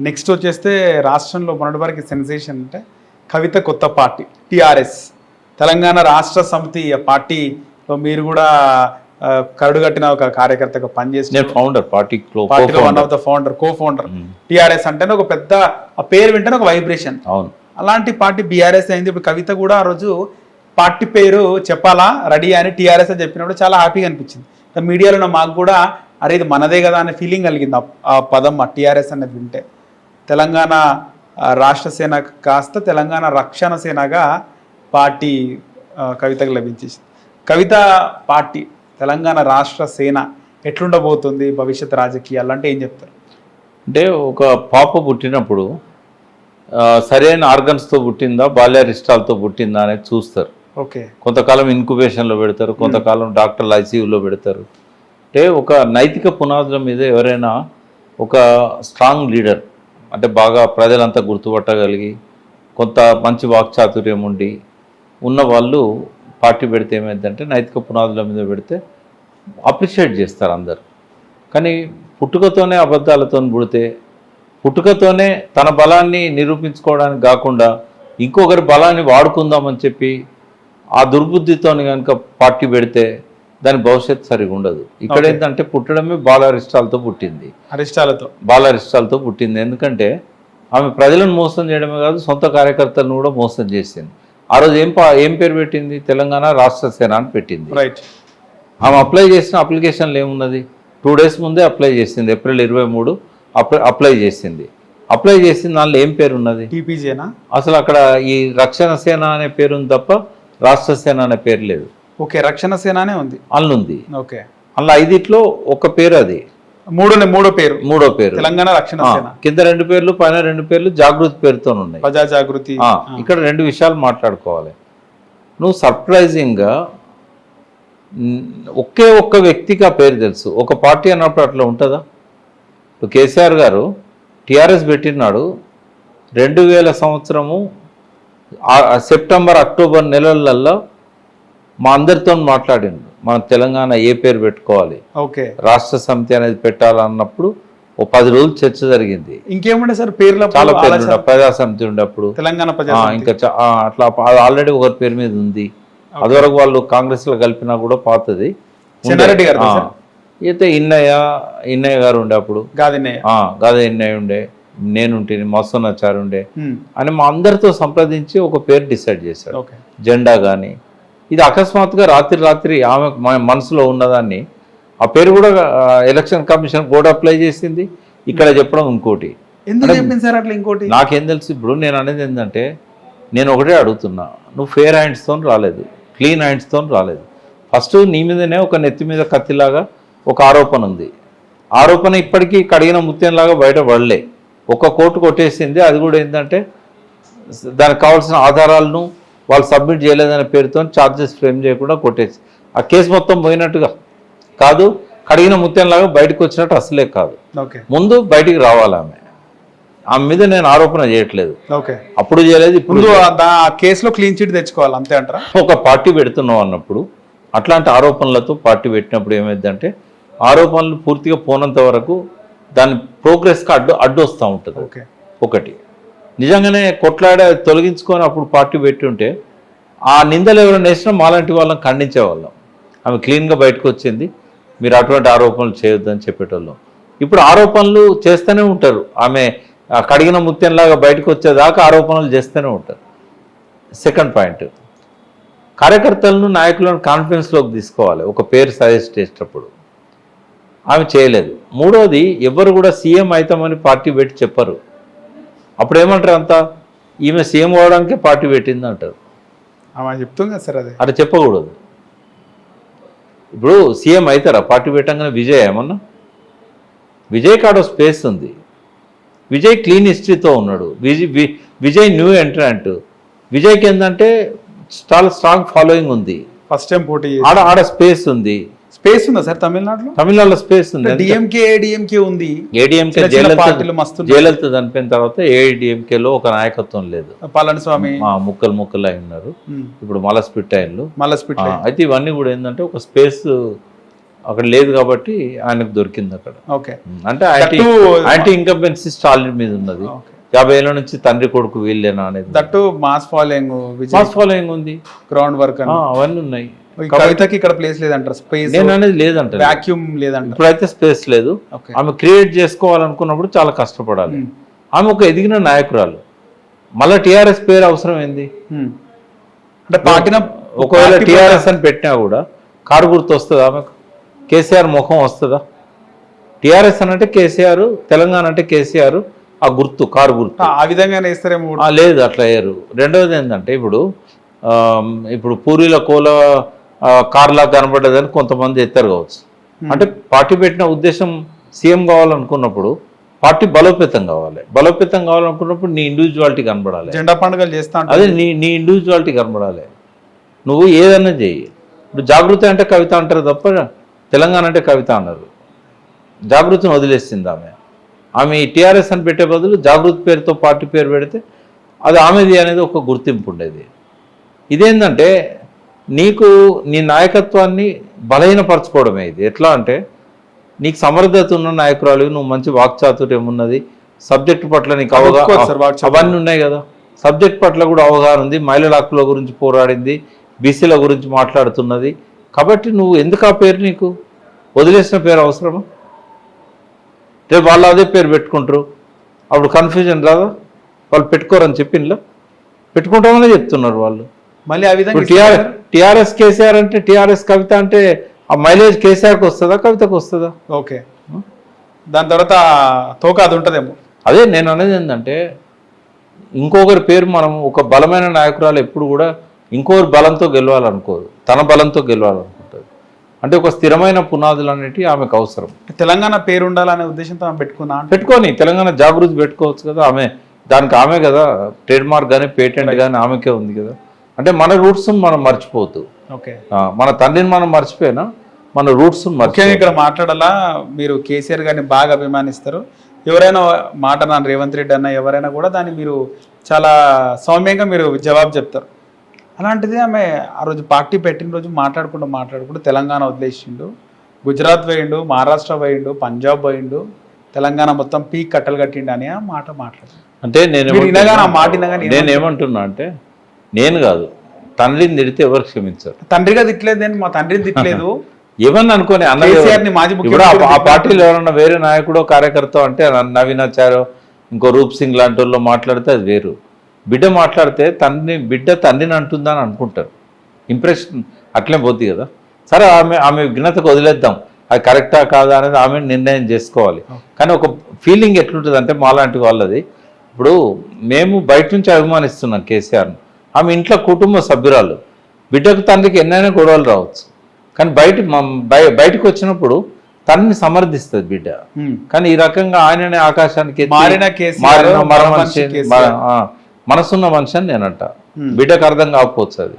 Next వచ్చేస్తే రాష్ట్రంలో మొన్నటి వరకు సెన్సేషన్ అంటే కవిత కొత్త పార్టీ టిఆర్ఎస్ తెలంగాణ రాష్ట్ర సమితి పార్టీలో మీరు కూడా కరడుగట్టిన ఒక కార్యకర్తగా పనిచేసి ఫౌండర్ పార్టీలో one of the founder co founder. TRS అంటేనే ఒక పెద్ద ఆ పేరు వింటేనే ఒక వైబ్రేషన్. అవును, అలాంటి పార్టీ బీఆర్ఎస్ అయింది. ఇప్పుడు కవిత కూడా ఆ రోజు పార్టీ పేరు చెప్పాలా రెడీ అని టిఆర్ఎస్ అని చెప్పినప్పుడు చాలా హ్యాపీగా అనిపించింది. మీడియాలో మాకు కూడా అరే ఇది మనదే కదా అనే ఫీలింగ్ కలిగింది ఆ పదం ఆ టిఆర్ఎస్ అనేది వింటే. తెలంగాణ రాష్ట్ర సేన కాస్త తెలంగాణ రక్షణ సేనగా పార్టీ కవితకు లభించేసింది. కవిత పార్టీ తెలంగాణ రాష్ట్ర సేన ఎట్లుండబోతుంది భవిష్యత్ రాజకీయాలు అంటే ఏం చెప్తారు? అంటే ఒక పాప పుట్టినప్పుడు సరైన ఆర్గన్స్తో పుట్టిందా బాల్యారిష్టాలతో పుట్టిందా అనేది చూస్తారు. ఓకే, కొంతకాలం ఇన్క్యుబేషన్లో పెడతారు, కొంతకాలం డాక్టర్లు ఐసీయూలో పెడతారు. అంటే ఒక నైతిక పునాదుల మీద ఎవరైనా ఒక స్ట్రాంగ్ లీడర్ అంటే బాగా ప్రజలంతా గుర్తుపట్టగలిగి కొంత మంచి వాక్చాతుర్యం ఉండి ఉన్న వాళ్ళు పార్టీ పెడితే ఏమైందంటే నైతిక పునాదుల మీద పెడితే అప్రిషియేట్ చేస్తారు అందరు. కానీ పుట్టుకతోనే అబద్ధాలతో పుడితే పుట్టుకతోనే తన బలాన్ని నిరూపించుకోవడానికి కాకుండా ఇంకొకరి బలాన్ని వాడుకుందామని చెప్పి ఆ దుర్బుద్ధితో కనుక పార్టీ పెడితే దాని భవిష్యత్తు సరిగా ఉండదు. ఇక్కడ ఏంటంటే పుట్టడమే బాలారిష్టాలతో పుట్టింది, బాలారిష్టాలతో పుట్టింది. ఎందుకంటే ఆమె ప్రజలను మోసం చేయడమే కాదు సొంత కార్యకర్తలను కూడా మోసం చేసింది. ఆ రోజు ఏం పేరు పెట్టింది? తెలంగాణ రాష్ట్ర సేన అని పెట్టింది. ఆమె అప్లై చేసిన అప్లికేషన్లు ఏమున్నది? 2 days ముందే అప్లై చేసింది. ఏప్రిల్ 23 అప్లై చేసింది. అప్లై చేసిన దానిలో ఏం పేరు ఉన్నది? టీపీజేనా? అసలు అక్కడ ఈ రక్షణ సేన అనే పేరు ఉంది తప్ప రాష్ట్ర సేన అనే పేరు లేదు. ఓకే, రక్షణ సేననే ఉంది, అందుంది. ఓకే, అందులో 5 ఒక పేరు, అది మూడో పేరు తెలంగాణ రక్షణ సేన. కింద 2 పేర్లు పైన 2 పేర్లు జాగృతి పేరుతో ఉన్నాయి. ప్రజా జాగృతి. ఇక్కడ 2 విషయాలు మాట్లాడుకోవాలి. నువ్వు సర్ప్రైజింగ్గా ఒక్క వ్యక్తికి ఆ పేరు తెలుసు. ఒక పార్టీ అన్నప్పుడు అట్లా ఉంటుందా? ఇప్పుడు కేసీఆర్ గారు టీఆర్ఎస్ పెట్టినాడు 2000 సంవత్సరము సెప్టెంబర్ అక్టోబర్ నెలలలో మా అందరితో మాట్లాడిండు. మన తెలంగాణ ఏ పేరు పెట్టుకోవాలి, రాష్ట్ర సమితి అనేది పెట్టాలన్నప్పుడు 10 రోజులు చర్చ జరిగింది. ఇంకేముండే సార్ పేర్లు? చాలా పేర్లు. ప్రజా సమితి ఉండేప్పుడు తెలంగాణ ఇంకా అట్లా ఆల్రెడీ ఒకరి పేరు మీద ఉంది. అదివరకు వాళ్ళు కాంగ్రెస్ లో కలిపినా కూడా పాతది. అయితే ఇన్నయ్య గారు ఉండే అప్పుడు, గాదే ఇన్నయ్య ఉండే, నేనుంటే మస్తున్నచారు ఉండే అని మా అందరితో సంప్రదించి ఒక పేరు డిసైడ్ చేశాడు. జెండా కానీ ఇది అకస్మాత్తుగా రాత్రి ఆమె మనసులో ఉన్నదాన్ని ఆ పేరు కూడా ఎలక్షన్ కమిషన్ కూడా అప్లై చేసింది. ఇక్కడ చెప్పడం ఇంకోటి. నాకేం తెలుసు? ఇప్పుడు నేను అనేది ఏంటంటే నేను ఒకటే అడుగుతున్నా, నువ్వు ఫేర్ హ్యాండ్స్తో రాలేదు, క్లీన్ హ్యాండ్స్తో రాలేదు. ఫస్ట్ నీ మీదనే ఒక నెత్తి మీద కత్తిలాగా ఒక ఆరోపణ ఉంది. ఆరోపణ ఇప్పటికీ కడిగిన ముత్యంలాగా బయటపడలే. ఒక కోర్టు కొట్టేసింది. అది కూడా ఏంటంటే దానికి కావాల్సిన ఆధారాలను వాళ్ళు సబ్మిట్ చేయలేదనే పేరుతో ఛార్జెస్ ఫ్రేమ్ చేయకుండా కొట్టేసి ఆ కేసు మొత్తం పోయినట్టుగా కాదు, కడిగిన ముత్యంలాగా బయటకు వచ్చినట్టు అసలే కాదు. ముందు బయటికి రావాలి ఆమె మీద నేను ఆరోపణ చేయట్లేదు, అప్పుడు చేయలేదు, ఇప్పుడు కేసులో క్లీన్ చిట్ తెచ్చుకోవాలి అంతే అంటారా? ఒక పార్టీ పెడుతున్నావు అన్నప్పుడు అట్లాంటి ఆరోపణలతో పార్టీ పెట్టినప్పుడు ఏమైందంటే ఆరోపణలు పూర్తిగా పోనంత వరకు దాని ప్రోగ్రెస్కి అడ్డు వస్తూ ఉంటుంది. ఒకటి నిజంగానే కొట్లాడే తొలగించుకొని అప్పుడు పార్టీ పెట్టి ఉంటే ఆ నిందలు ఎవరైనా వేసినా మాలాంటి వాళ్ళని ఖండించేవాళ్ళం. ఆమె క్లీన్గా బయటకు వచ్చింది, మీరు అటువంటి ఆరోపణలు చేయొద్దని చెప్పేటోళ్ళం. ఇప్పుడు ఆరోపణలు చేస్తూనే ఉంటారు. ఆమె కడిగిన ముత్యంలాగా బయటకు వచ్చేదాకా ఆరోపణలు చేస్తూనే ఉంటారు. సెకండ్ పాయింట్, కార్యకర్తలను నాయకులను కాన్ఫిడెన్స్లోకి తీసుకోవాలి ఒక పేరు సజెస్ట్ చేసేటప్పుడు. ఆమె చేయలేదు. మూడోది, ఎవరు కూడా సీఎం అవుతామని పార్టీ పెట్టి చెప్పరు. అప్పుడు ఏమంటారు అంతా, ఈమె సీఎం అవడానికే పార్టీ పెట్టింది అంటారు. చెప్తుంది సార్, అది అట్లా చెప్పకూడదు. ఇప్పుడు సీఎం అవుతారా పార్టీ పెట్టంగానే? విజయ్ ఏమన్నా? విజయ్ కాడ స్పేస్ ఉంది. విజయ్ క్లీన్ హిస్టరీతో ఉన్నాడు. విజయ్ న్యూ ఎంట్రాంట్. విజయ్కి ఏంటంటే చాలా స్ట్రాంగ్ ఫాలోయింగ్ ఉంది. ఫస్ట్ టైం పోటీ ఆడ స్పేస్ ఉంది. స్పేస్ ఉందా సార్ తమిళనాడులో? స్పేస్ ఉంది. ఏడీఎంకే ఉంది. ఏడీఎంకే జయలలిత చనిపోయిన తర్వాత ఏడీఎంకేలో ఒక నాయకత్వం లేదు. పళనిస్వామి ముక్కలు అయి ఉన్నారు. ఇప్పుడు మళ్ళా స్పిట్ అయ్యారు. అయితే ఇవన్నీ కూడా ఏంటంటే ఒక స్పేస్ అక్కడ లేదు కాబట్టి ఆయనకు దొరికింది అక్కడ. ఓకే. అంటే యాంటీ ఇన్కంబెన్సీ స్టాలిన్ మీద ఉన్నది. 50 ఏళ్ళ నుంచి తండ్రి కొడుకు వీళ్ళేనా అనేది. దట్టు మాస్ ఫాలోయింగ్ ఉంది, గ్రౌండ్ వర్క్ అవన్నీ ఉన్నాయి. కవితకి ఇక్కడ ప్లేస్ లేదంటారు, స్పేస్ నేను అనేది లేదంట, వాక్యూమ్ లేదంట. ఇప్పుడైతే స్పేస్ లేదు. ఆమె క్రియేట్ చేసుకోవాలనుకున్నప్పుడు చాలా కష్టపడాలి. ఆమె ఒక ఎదిగిన నాయకురాలు. మళ్ళీ టీఆర్ఎస్ పేరు అవసరం ఏంది? అంటే పార్టీన ఒకవేళ టీఆర్ఎస్ అని పెట్టినా కూడా కారు గుర్తు వస్తుందా ఆమెకు? కేసీఆర్ ముఖం వస్తుందా? టీఆర్ఎస్ అని అంటే కేసీఆర్, తెలంగాణ అంటే కేసీఆర్, ఆ గుర్తు కారు గుర్తు ఆ విధంగా వేస్తారేమో. లేదు, అట్లా వేయరు. రెండవది ఏంటంటే ఇప్పుడు పూరిలో కోల కార్లా కనబడ్డదని కొంతమంది ఎత్తారు కావచ్చు. అంటే పార్టీ పెట్టిన ఉద్దేశం సీఎం కావాలనుకున్నప్పుడు పార్టీ బలోపేతం కావాలి. బలోపేతం కావాలనుకున్నప్పుడు నీ ఇండివిజువాలిటీ కనబడాలి. జెండా పండుగలు చేస్తా అదే నీ ఇండివిజువాలిటీ కనబడాలి. నువ్వు ఏదన్నా చెయ్యి. ఇప్పుడు జాగృతి అంటే కవిత అంటారు తప్ప తెలంగాణ అంటే కవిత అన్నారు. జాగృతిని వదిలేసింది ఆమె టీఆర్ఎస్ అని పెట్టే బదులు జాగృతి పేరుతో పార్టీ పేరు పెడితే అది ఆమెది అనేది ఒక గుర్తింపు ఉండేది. ఇదేంటంటే నీకు నీ నాయకత్వాన్ని బలహీనపరచుకోవడమే ఇది. ఎట్లా అంటే నీకు సమర్థత ఉన్న నాయకురాలు, నువ్వు మంచి వాక్చాతుర్యం ఉన్నది, సబ్జెక్టు పట్ల నీకు అవగాహన, అవన్నీ ఉన్నాయి కదా. సబ్జెక్ట్ పట్ల కూడా అవగాహన ఉంది, మహిళల హక్కుల గురించి పోరాడింది, బీసీల గురించి మాట్లాడుతున్నది. కాబట్టి నువ్వు ఎందుకు ఆ పేరు నీకు వదిలేసిన పేరు అవసరమా? రేపు వాళ్ళు అదే పేరు పెట్టుకుంటారు, అప్పుడు కన్ఫ్యూజన్ రాదా? వాళ్ళు పెట్టుకోరని చెప్పిండ్లా, పెట్టుకుంటామని చెప్తున్నారు వాళ్ళు. మళ్ళీ ఆ విధంగా టీఆర్ఎస్ కేసీఆర్ అంటే టీఆర్ఎస్ కవిత అంటే ఆ మైలేజ్ కేసీఆర్కి వస్తుందా కవితకు వస్తుందా? ఓకే. దాని తర్వాత తోక అది ఉంటుందేమో. అదే నేను అనేది ఏంటంటే ఇంకొకరి పేరు మనం ఒక బలమైన నాయకురాలు ఎప్పుడు కూడా ఇంకొకరి బలంతో గెలవాలనుకోదు, తన బలంతో గెలవాలనుకుంటుంది. అంటే ఒక స్థిరమైన పునాదులు అనేటివి ఆమెకు అవసరం. తెలంగాణ పేరు ఉండాలనే ఉద్దేశంతో ఆమె పెట్టుకొని తెలంగాణ జాగృతి పెట్టుకోవచ్చు కదా. దానికి ఆమె కదా ట్రేడ్ మార్క్ కానీ పేటెంట్ కానీ ఆమెకే ఉంది కదా. అంటే మన రూట్స్ మనం మర్చిపోతూ, మన తండ్రిని మనం మర్చిపోయినా మన రూట్స్ ముఖ్యంగా ఇక్కడ మాట్లాడాలా. మీరు కేసీఆర్ గారిని బాగా అభిమానిస్తారు. ఎవరైనా మాట నాన్న రేవంత్ రెడ్డి అన్న ఎవరైనా కూడా దాన్ని మీరు చాలా సౌమ్యంగా మీరు జవాబు చెప్తారు. అలాంటిది ఆమె ఆ రోజు పార్టీ పెట్టిన రోజు మాట్లాడుకుంటూ తెలంగాణ వదిలేసిండు, గుజరాత్ పోయిండు, మహారాష్ట్ర పోయిండు, పంజాబ్ పోయిండు, తెలంగాణ మొత్తం పీక్ కట్టలు కట్టిండు అని ఆ మాట మాట్లాడు. అంటే నేనేమంటున్నా అంటే నేను కాదు, తండ్రిని తిడితే ఎవరు క్షమించారు. తండ్రిగా తిట్టలేదు, నేను మా తండ్రిని తిట్టలేదు ఏమన్నా అనుకోని ఇప్పుడు ఆ పార్టీలో ఎవరన్నా వేరే నాయకుడో కార్యకర్త అంటే నవీనాచారో ఇంకో రూప్ సింగ్ లాంటి వాళ్ళు మాట్లాడితే అది వేరు. బిడ్డ మాట్లాడితే బిడ్డ తండ్రిని అంటుందని అనుకుంటారు, ఇంప్రెషన్ అట్లే పోద్ది కదా. సరే ఆమె విఘ్నతకు వదిలేద్దాం, అది కరెక్టా కాదా అనేది ఆమె నిర్ణయం చేసుకోవాలి. కానీ ఒక ఫీలింగ్ ఎట్లుంటుంది అంటే మాలాంటి వాళ్ళది, ఇప్పుడు మేము బయట నుంచి అభిమానిస్తున్నాం కేసీఆర్ను, ఆమె ఇంట్లో కుటుంబ సభ్యురాలు, బిడ్డకు తండ్రికి ఎన్నైనా గొడవలు రావచ్చు, కానీ బయటకు వచ్చినప్పుడు తనని సమర్థిస్తుంది బిడ్డ. కానీ ఈ రకంగా ఆయననే ఆకాశానికి మనసున్న మనిషి అని నేనంట. బిడ్డకు అర్థం కాకపోవచ్చు, అది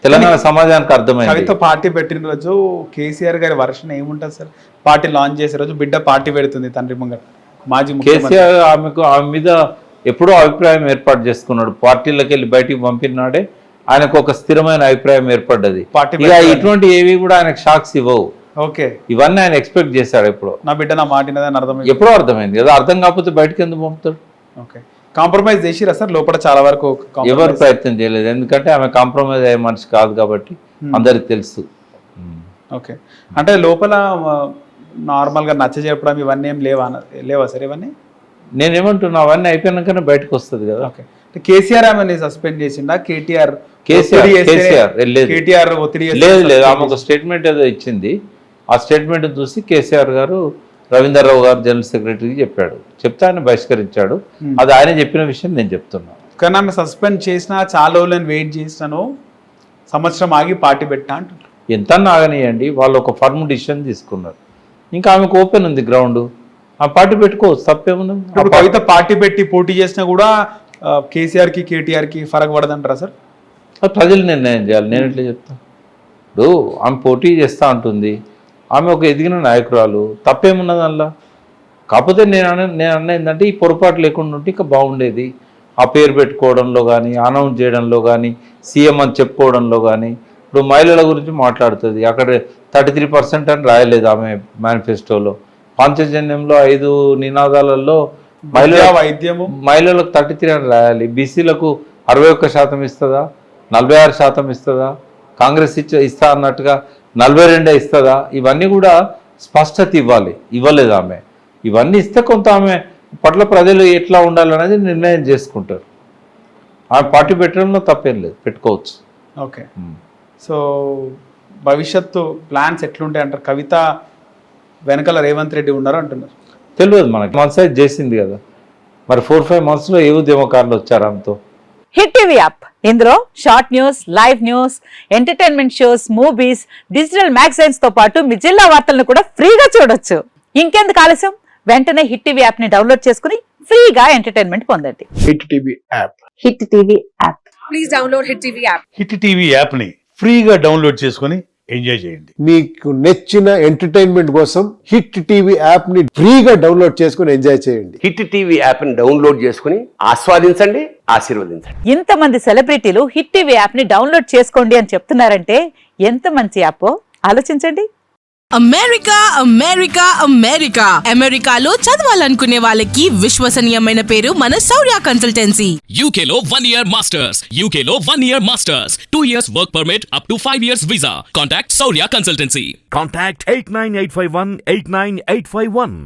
తెలంగాణ సమాజానికి అర్థమైంది. కవిత పార్టీ పెట్టిన రోజు కేసీఆర్ గారి వర్షన్ ఏముంటుంది సార్? పార్టీ లాంచ్ చేసే రోజు బిడ్డ పార్టీ పెడుతుంది తండ్రి ముంగట. మాజీ కేసీఆర్ ఆమె మీద ఎప్పుడో అభిప్రాయం ఏర్పాటు చేసుకున్నాడు. పార్టీలోకి వెళ్ళి బయటికి పంపినాడే ఆయనకు ఒక స్థిరమైన అభిప్రాయం ఏర్పడ్డది. ఇక ఇటువంటి ఏవి కూడా ఆయనకు షాక్స్ ఇవ్వవు. ఓకే, ఇవన్నీ ఆయన ఎక్స్పెక్ట్ చేశాడు. ఎప్పుడో నా బిడ్డ నా మాటినదని అర్థమైంది. ఎప్పుడో అర్థమైంది కదా. అర్థం కాకపోతే బయటకు ఎందుకు పంపుతాడు? ఓకే, కాంప్రమైజ్ చేసిరా సార్ లోపల? చాలా వరకు ఎవరు ప్రయత్నం చేయలేదు, ఎందుకంటే ఆమె కాంప్రమైజ్ అయ్యే మనిషి కాదు కాబట్టి అందరికి తెలుసు. ఓకే, అంటే లోపల నార్మల్గా నచ్చ చెప్పడం ఇవన్నీ ఏం లేవా సార్? ఇవన్నీ నేనేమంటున్నా, అవన్నీ అయిపోయినాకనే బయటకు వస్తుంది కదా. ఓకే, కేసీఆర్ ఆమె సస్పెండ్ చేసిండా? కేటీఆర్ లేదు, ఆమె ఒక స్టేట్మెంట్ ఏదో ఇచ్చింది. ఆ స్టేట్మెంట్ చూసి కేసీఆర్ గారు రవీందర్రావు గారు జనరల్ సెక్రటరీకి చెప్పాడు, చెప్తే ఆయన బహిష్కరించాడు. అది ఆయన చెప్పిన విషయం నేను చెప్తున్నాను. కానీ ఆమె సస్పెండ్ చేసినా చాలా రోజులను వెయిట్ చేసినాను, సంవత్సరం ఆగి పార్టీ పెట్టా అంటున్నారు. ఎంత ఆగనియండి, వాళ్ళు ఒక ఫర్మ్ డిసిషన్ తీసుకున్నారు. ఇంకా ఆమెకు ఓపెన్ ఉంది గ్రౌండ్, ఆ పార్టీ పెట్టుకోవచ్చు, తప్పేముంది. ఇప్పుడు కవిత పార్టీ పెట్టి పోటీ చేసినా కూడా కేసీఆర్కి కేటీఆర్కి ఫరక్ పడదంటారా సార్? అది ప్రజలు నిర్ణయం చేయాలి, నేను ఎట్లా చెప్తాను. ఇప్పుడు ఆమె పోటీ చేస్తూ ఉంటుంది, ఆమె ఒక ఎదిగిన నాయకురాలు, తప్పేమున్నది అందులో. కాకపోతే నేను అన్న ఏంటంటే ఈ పొరపాటు లేకుండా ఉంటే ఇంకా బాగుండేది. ఆ పేరు పెట్టుకోవడంలో కానీ, అనౌన్స్ చేయడంలో కానీ, సీఎం అని చెప్పుకోవడంలో కానీ. ఇప్పుడు మహిళల గురించి మాట్లాడుతుంది, అక్కడ 33% అని రాయలేదు ఆమె మేనిఫెస్టోలో. పాంచజన్యంలో 5 నినాదాలలో వైద్యము మహిళలకు 33 అని రాయాలి. బీసీలకు 61% ఇస్తుందా, 46% ఇస్తుందా, కాంగ్రెస్ ఇస్తా అన్నట్టుగా 42 ఇస్తుందా? ఇవన్నీ కూడా స్పష్టత ఇవ్వలేదు ఆమె. ఇవన్నీ ఇస్తే కొంత ఆమె పట్ల ప్రజలు ఎట్లా ఉండాలనేది నిర్ణయం చేసుకుంటారు. ఆమె పార్టీ పెట్టడంలో తప్పేం లేదు, పెట్టుకోవచ్చు. ఓకే. సో భవిష్యత్తు ప్లాన్స్ ఎట్లుంటాయి అంటారు? కవిత వెనకాల రేవంత్ రెడ్డి ఉన్నారు అంటున్నారు. తెలియదు మనకి, మనసైజ్ చేసింది కదా మరి. 4-5 monthsలో ఏ ఉద్యమకారులు వచ్చారు ఆమెతో. హిట్ టీవీ యాప్, ఇందులో short news, live news, entertainment shows, movies, digital magazines తో పాటు మీ జిల్లా వార్తలను కూడా ఫ్రీగా చూడొచ్చు. ఇంకెందుకు ఆలస్యం, వెంటనే హిట్ టీవీ యాప్ ని డౌన్లోడ్ చేసుకుని ఫ్రీగా ఎంటర్టైన్మెంట్ పొందండి. Hit TV app. Hit TV app. Please download Hit TV app. Hit TV యాప్ని ఫ్రీగా డౌన్లోడ్ చేసుకొని ఎంజాయ్ చేయండి. మీకు నచ్చిన ఎంటర్టైన్మెంట్ కోసం హిట్ టీవీ యాప్ ని ఫ్రీగా డౌన్లోడ్ చేసుకుని ఎంజాయ్ చేయండి. హిట్ టీవీ యాప్ని డౌన్లోడ్ చేసుకుని ఆస్వాదించండి, ఆశీర్వదించండి. ఇంతమంది సెలబ్రిటీలు హిట్ టీవీ యాప్ ని డౌన్లోడ్ చేసుకోండి అని చెప్తున్నారంటే ఎంత మంచి యాప్ ఆలోచించండి. అమెరికా అమెరికా అమెరికా అమెరికాలో చదవాలనుకునే వాళ్ళకి విశ్వసనీయమైన పేరు మన శౌర్య కన్సల్టెన్సీ. UK లో 1 year masters. UK లో 1 year masters. 2 years work permit up to 5 years visa. Contact Saurya Consultancy. Contact 89851 89851.